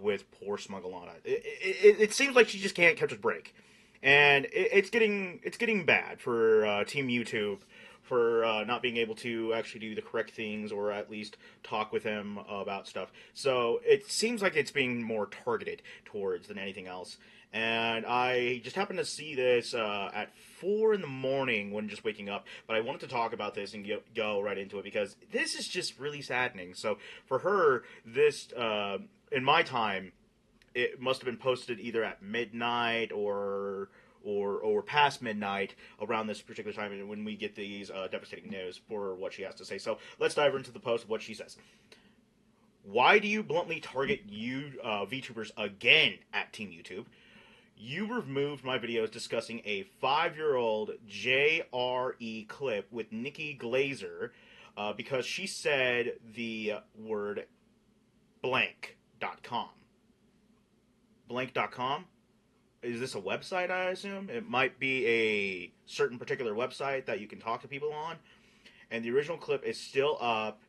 with poor SmugAlana. It seems like she just can't catch a break, and it's getting bad for Team YouTube for not being able to actually do the correct things or at least talk with him about stuff. So it seems like it's being more targeted towards than anything else. And I just happened to see this at 4 in the morning when just waking up. But I wanted to talk about this and go right into it because this is just really saddening. So for her, this in my time, it must have been posted either at midnight or past midnight around this particular time when we get these devastating news for what she has to say. So let's dive into the post of what she says. Why do you bluntly target VTubers again at Team YouTube? You removed my videos discussing a 5-year-old JRE clip with Nikki Glazer because she said the word blank.com. Blank.com? Is this a website, I assume? It might be a certain particular website that you can talk to people on. And the original clip is still up,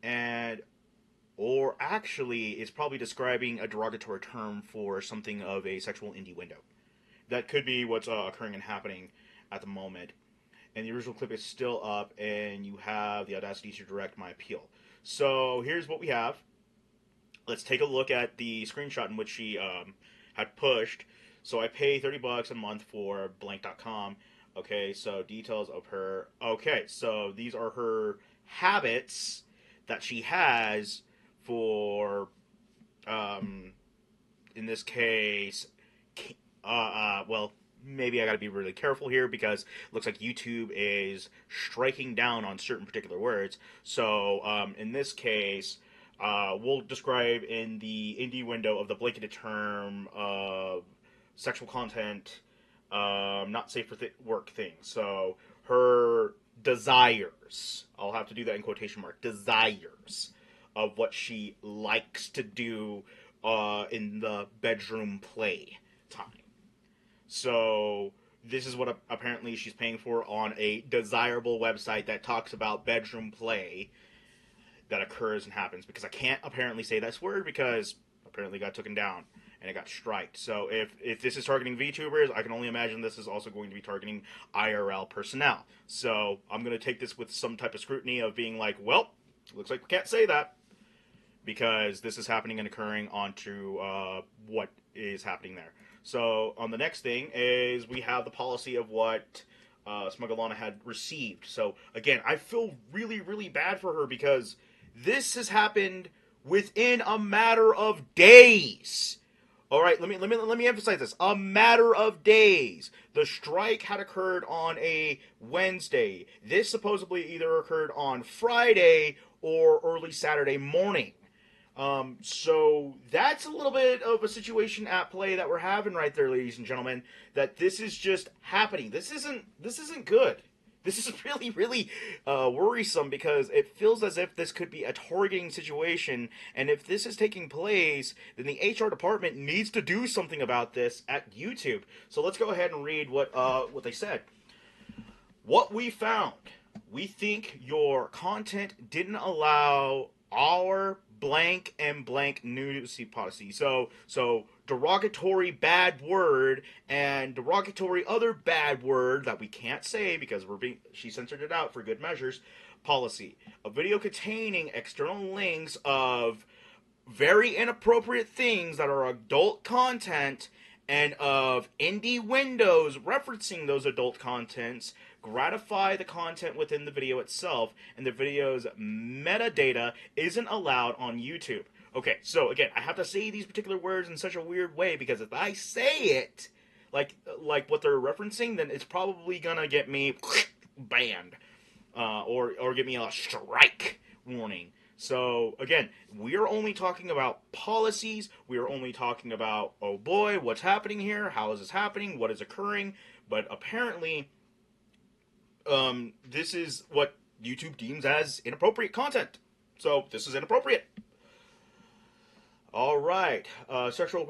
and or actually it's probably describing a derogatory term for something of a sexual innuendo. That could be what's occurring and happening at the moment. And the original clip is still up, and you have the audacity to direct my appeal. So here's what we have. Let's take a look at the screenshot in which she had pushed. So I pay $30 a month for blank.com. Okay, so details of her. Okay, so these are her habits that she has for, in this case, well, maybe I got to be really careful here because it looks like YouTube is striking down on certain particular words. So in this case, we'll describe in the indie window of the blanketed term of sexual content, not safe for work things. So her desires, I'll have to do that in quotation mark, desires of what she likes to do in the bedroom play time. So this is what apparently she's paying for on a desirable website that talks about bedroom play that occurs and happens, because I can't apparently say that word because apparently it got taken down and it got striked. So if this is targeting VTubers, I can only imagine this is also going to be targeting IRL personnel. So I'm going to take this with some type of scrutiny of being like, well, looks like we can't say that because this is happening and occurring onto what is happening there. So on the next thing is we have the policy of what SmugAlana had received. So again, I feel really, really bad for her because this has happened within a matter of days. All right, let me emphasize this. A matter of days. The strike had occurred on a Wednesday. This supposedly either occurred on Friday or early Saturday morning. So that's a little bit of a situation at play that we're having right there, ladies and gentlemen. That this is just happening. This isn't good. This is really, really worrisome because it feels as if this could be a targeting situation, and if this is taking place, then the HR department needs to do something about this at YouTube. So let's go ahead and read what they said. What we found: we think your content didn't allow our blank and blank nudity policy. So derogatory bad word and derogatory other bad word that we can't say because she censored it out for good measures policy. A video containing external links of very inappropriate things that are adult content and of indie windows referencing those adult contents gratify the content within the video itself, and the video's metadata isn't allowed on YouTube. Okay, so again, I have to say these particular words in such a weird way because if I say it like what they're referencing, then it's probably gonna get me banned or get me a strike warning. So again, we are only talking about policies. We are only talking about, oh boy, what's happening here? How is this happening? What is occurring? But apparently, this is what YouTube deems as inappropriate content. So this is inappropriate. All right, sexual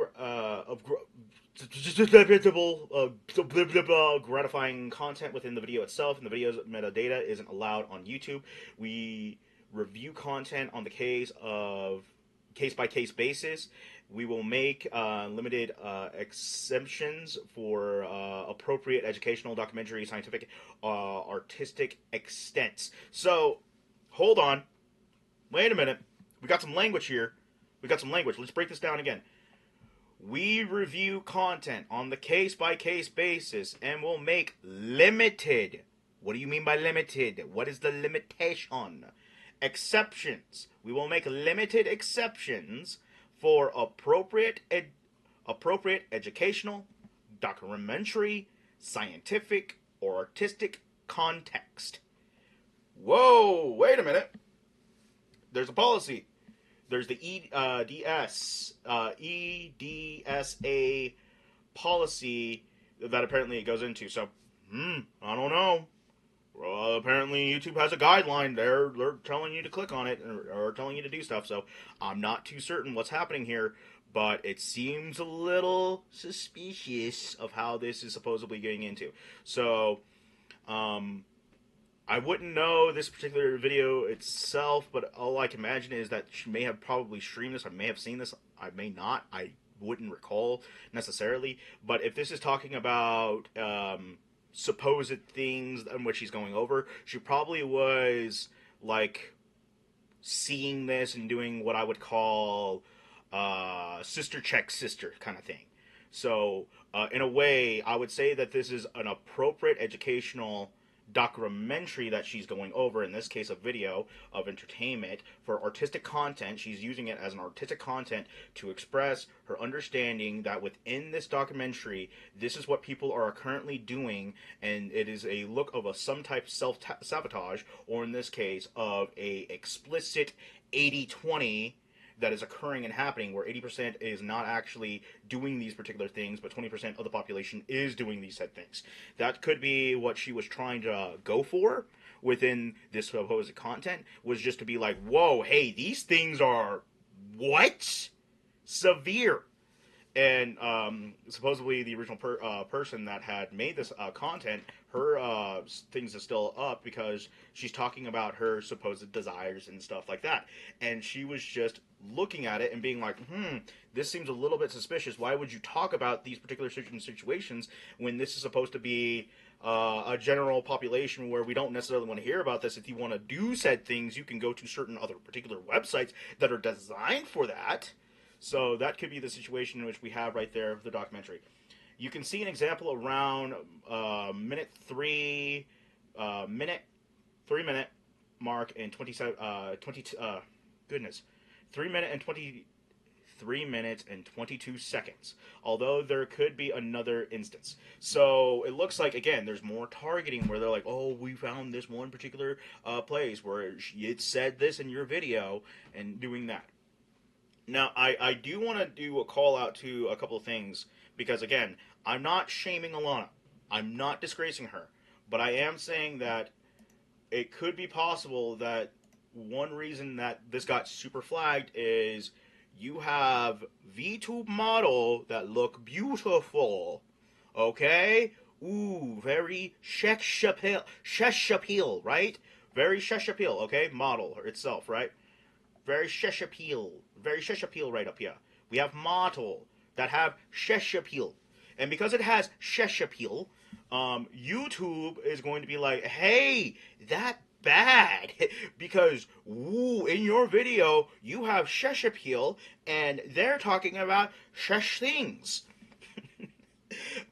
gratifying content within the video itself, and the video's metadata isn't allowed on YouTube. We review content on the case by case basis, We will make limited exemptions for appropriate educational, documentary, scientific, artistic extents. So, hold on. Wait a minute. We got some language here. We got some language. Let's break this down again. We review content on the case-by-case basis and will make limited. What do you mean by limited? What is the limitation? Exceptions. We will make limited exceptions for appropriate educational, documentary, scientific, or artistic context. Whoa, wait a minute. There's a policy. There's the EDSA policy that apparently it goes into. So, I don't know. Apparently YouTube has a guideline. They're telling you to click on it or telling you to do stuff. So I'm not too certain what's happening here, but it seems a little suspicious of how this is supposedly getting into. So, I wouldn't know this particular video itself, but all I can imagine is that she may have probably streamed this. I may have seen this. I may not. I wouldn't recall necessarily. But if this is talking about supposed things in which she's going over, she probably was like seeing this and doing what I would call sister check sister kind of thing. So in a way, I would say that this is an appropriate educational documentary that she's going over, in this case a video of entertainment for artistic content. She's using it as an artistic content to express her understanding that within this documentary, this is what people are currently doing, and it is a look of some type of self-sabotage, or in this case of a explicit 80-20 that is occurring and happening, where 80% is not actually doing these particular things, but 20% of the population is doing these said things. That could be what she was trying to go for within this supposed content, was just to be like, whoa, hey, these things are, what? Severe. And supposedly the original person that had made this content, her things are still up because she's talking about her supposed desires and stuff like that. And she was just looking at it and being like, this seems a little bit suspicious. Why would you talk about these particular situations when this is supposed to be a general population where we don't necessarily want to hear about this? If you want to do said things, you can go to certain other particular websites that are designed for that. So that could be the situation in which we have right there of the documentary. You can see an example around minute 3 minute mark and 27 3 minutes and 22 seconds. Although there could be another instance. So it looks like, again, there's more targeting where they're like, oh, we found this one particular place where it said this in your video, and doing that. Now, I do want to do a call out to a couple of things, because, again, I'm not shaming Alana. I'm not disgracing her. But I am saying that it could be possible that one reason that this got super flagged is you have VTube model that look beautiful. Okay? Ooh, very sex appeal, right? Very sex appeal, okay? Model itself, right? Very sex appeal right up here. We have model that have sex appeal. And because it has sex appeal, YouTube is going to be like, hey, that bad. Because, in your video, you have sex appeal, and they're talking about sex things.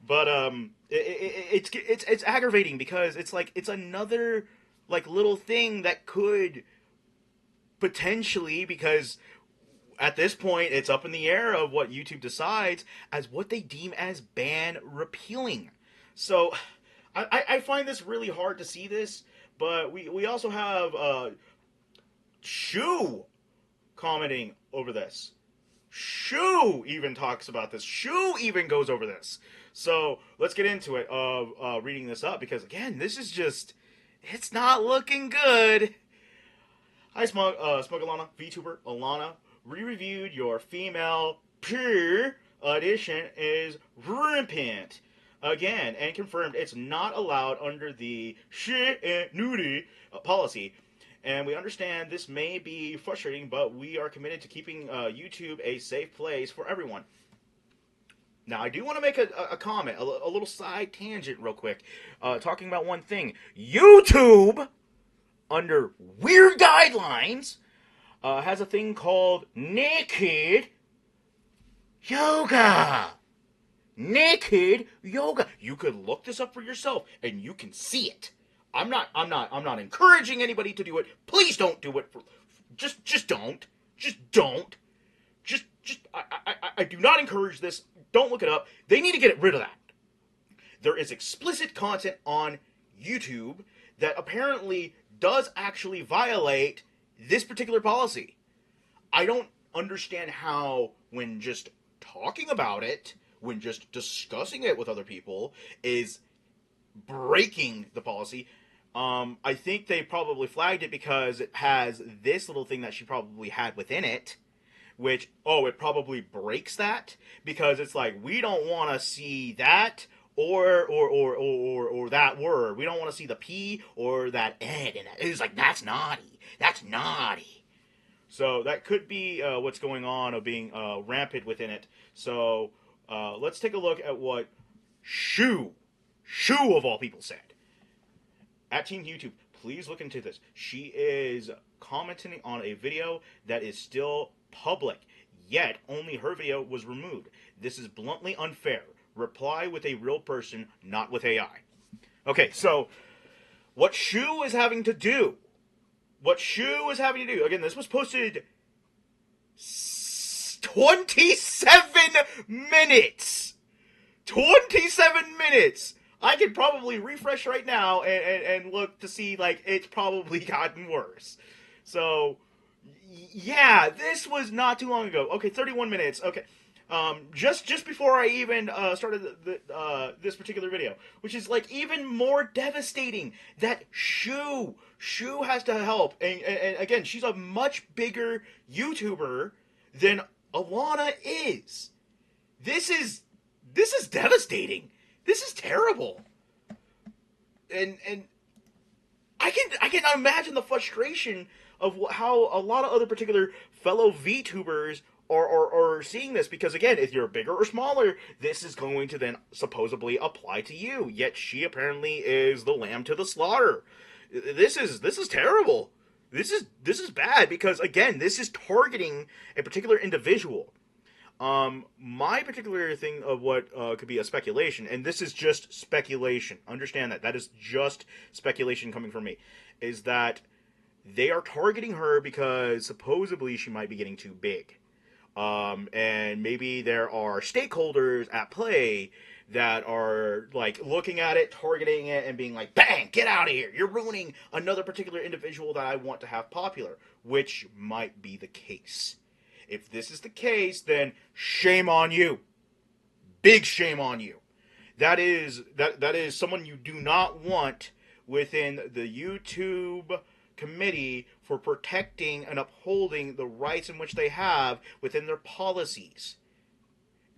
But, it's aggravating, because it's like, it's another, like, little thing that could potentially, because at this point it's up in the air of what YouTube decides as what they deem as ban repealing. So I find this really hard to see this, but we also have Shu commenting over this. Shu even talks about this. Shu even goes over this. So let's get into it of reading this up, because again, this is just, it's not looking good. Hi, SmugAlana, VTuber Alana. Re-reviewed your female pure edition is rampant again, and confirmed it's not allowed under the shit and nudity policy. And we understand this may be frustrating, but we are committed to keeping YouTube a safe place for everyone. Now, I do want to make a comment, a little side tangent real quick, talking about one thing. YouTube, under weird guidelines, has a thing called naked yoga. Naked yoga. You could look this up for yourself, and you can see it. I'm not encouraging anybody to do it. Please don't do it. Just don't. I do not encourage this. Don't look it up. They need to get rid of that. There is explicit content on YouTube that apparently does actually violate this particular policy. I don't understand how, when just talking about it, when just discussing it with other people, is breaking the policy. I think they probably flagged it because it has this little thing that she probably had within it, which, it probably breaks that, because it's like, we don't want to see that or that word. We don't want to see the P or that ed in it. It's like, that's naughty. That's naughty. So that could be what's going on, of being rampant within it. So let's take a look at what Shu of all people said. At Team YouTube, please look into this. She is commenting on a video that is still public, yet only her video was removed. This is bluntly unfair. Reply with a real person, not with AI. Okay, so what Shu is having to do, again, this was posted 27 minutes. 27 minutes. I could probably refresh right now and look to see, like, it's probably gotten worse. So, yeah, this was not too long ago. Okay, 31 minutes. Okay. Just before I even started this particular video, which is, like, even more devastating, that Shu has to help. And again, she's a much bigger YouTuber than Alana is. This is devastating. This is terrible. And I can imagine the frustration of how a lot of other particular fellow VTubers are seeing this, because again, if you're bigger or smaller, this is going to then supposedly apply to you. Yet she apparently is the lamb to the slaughter. This is terrible. This is bad, because again, this is targeting a particular individual. My particular thing of what could be a speculation, and this is just speculation, understand that is just speculation coming from me, is that they are targeting her because supposedly she might be getting too big. And maybe there are stakeholders at play that are, like, looking at it, targeting it, and being like, bang, get out of here, you're ruining another particular individual that I want to have popular, which might be the case. If this is the case, then shame on you. Big shame on you. That is someone you do not want within the YouTube committee for protecting and upholding the rights in which they have within their policies.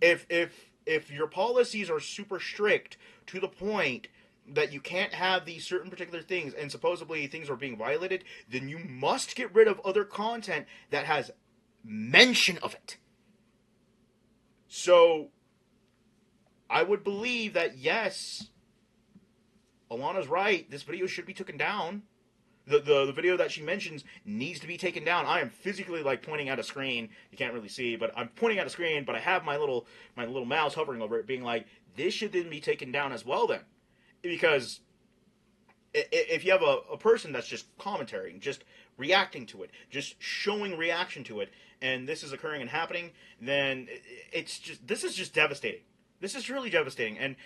If your policies are super strict to the point that you can't have these certain particular things, and supposedly things are being violated, then you must get rid of other content that has mention of it. So I would believe that, yes, Alana's right, this video should be taken down. The video that she mentions needs to be taken down. I am physically, like, pointing at a screen. You can't really see, but I'm pointing at a screen, but I have my little mouse hovering over it, being like, this should then be taken down as well then. Because if you have a person that's just commentating, just reacting to it, just showing reaction to it, and this is occurring and happening, then this is just devastating. This is really devastating, and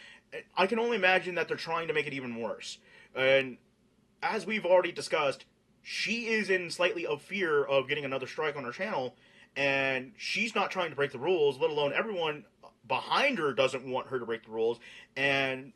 I can only imagine that they're trying to make it even worse. And as we've already discussed, she is in slightly of fear of getting another strike on her channel, and she's not trying to break the rules, let alone everyone behind her doesn't want her to break the rules, and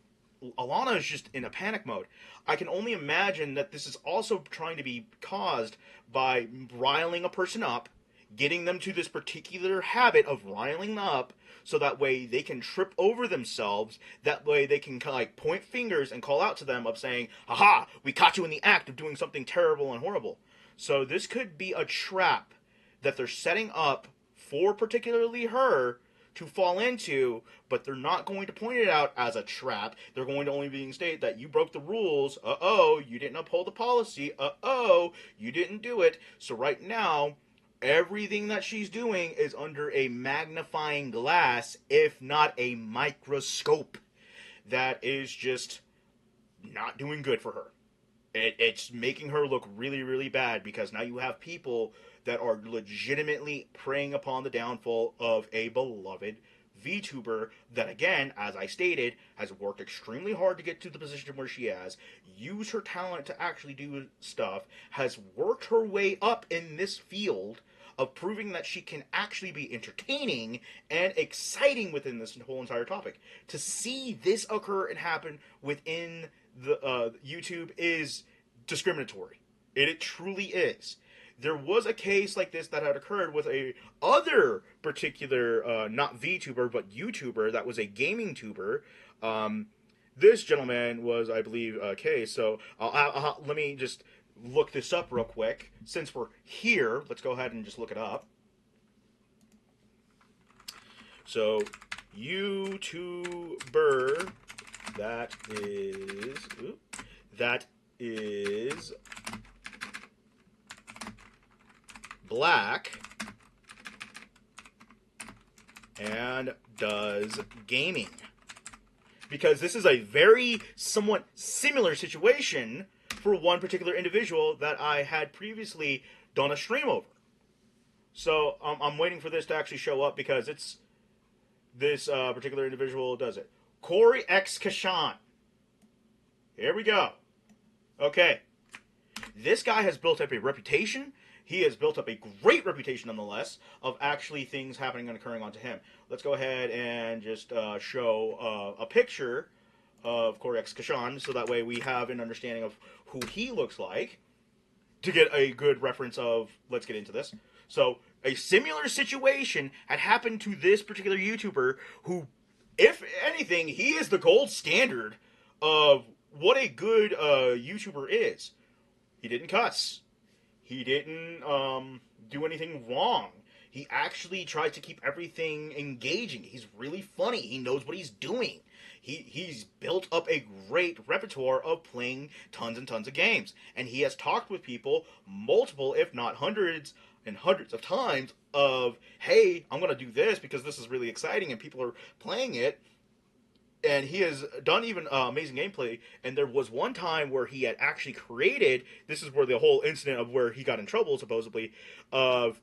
Alana is just in a panic mode. I can only imagine that this is also trying to be caused by riling a person up, getting them to this particular habit of riling them up, so that way they can trip over themselves, that way they can, like, point fingers and call out to them of saying, haha, we caught you in the act of doing something terrible and horrible. So this could be a trap that they're setting up for particularly her to fall into, but they're not going to point it out as a trap. They're going to only being state that you broke the rules. Uh-oh, you didn't uphold the policy. Uh-oh, you didn't do it. So right now, everything that she's doing is under a magnifying glass, if not a microscope. That is just not doing good for her. It's making her look really, really bad because now you have people that are legitimately preying upon the downfall of a beloved VTuber that, again, as I stated, has worked extremely hard to get to the position where she has, used her talent to actually do stuff, has worked her way up in this field of proving that she can actually be entertaining and exciting within this whole entire topic. To see this occur and happen within the YouTube is discriminatory. It truly is. There was a case like this that had occurred with a other particular, not VTuber, but YouTuber that was a gaming tuber. This gentleman was, I believe, a case. So let me just look this up real quick. Since we're here, let's go ahead and just look it up. So, YouTuber that is black and does gaming. Because this is a very somewhat similar situation for one particular individual that I had previously done a stream over. So I'm waiting for this to actually show up because it's this particular individual does it. Corey X Kashan. Here we go. Okay. This guy has built up a reputation. He has built up a great reputation, nonetheless, of actually things happening and occurring onto him. Let's go ahead and just show a picture of Corey X Kashan, so that way we have an understanding of who he looks like to get a good reference of, let's get into this. So, a similar situation had happened to this particular YouTuber who, if anything, he is the gold standard of what a good YouTuber is. He didn't cuss. He didn't do anything wrong. He actually tries to keep everything engaging. He's really funny. He knows what he's doing. He's built up a great repertoire of playing tons and tons of games. And he has talked with people multiple, if not hundreds and hundreds of times of, hey, I'm going to do this because this is really exciting and people are playing it. And he has done even amazing gameplay. And there was one time where he had actually created, this is where the whole incident of where he got in trouble, supposedly, of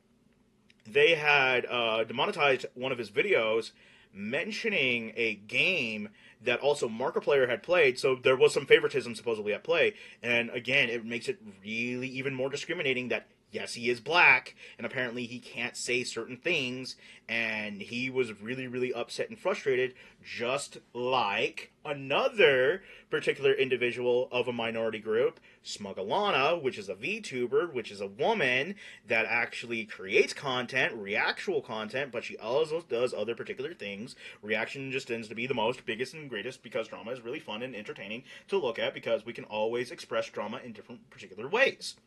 they had demonetized one of his videos mentioning a game that also Markiplier had played, so there was some favoritism supposedly at play. And again, it makes it really even more discriminating that, yes, he is black, and apparently he can't say certain things, and he was really, really upset and frustrated, just like another particular individual of a minority group, SmugAlana, which is a VTuber, which is a woman that actually creates content, reactual content, but she also does other particular things. Reaction just tends to be the most, biggest, and greatest because drama is really fun and entertaining to look at because we can always express drama in different particular ways.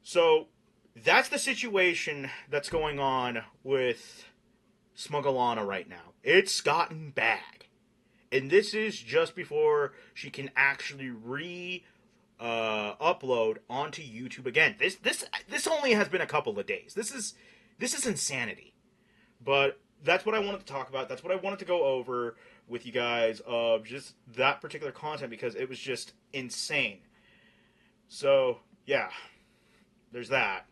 So, that's the situation that's going on with SmugAlana right now. It's gotten bad. And this is just before she can actually upload onto YouTube again. This only has been a couple of days. This is insanity. But that's what I wanted to talk about. That's what I wanted to go over with you guys of just that particular content because it was just insane. So, yeah. There's that.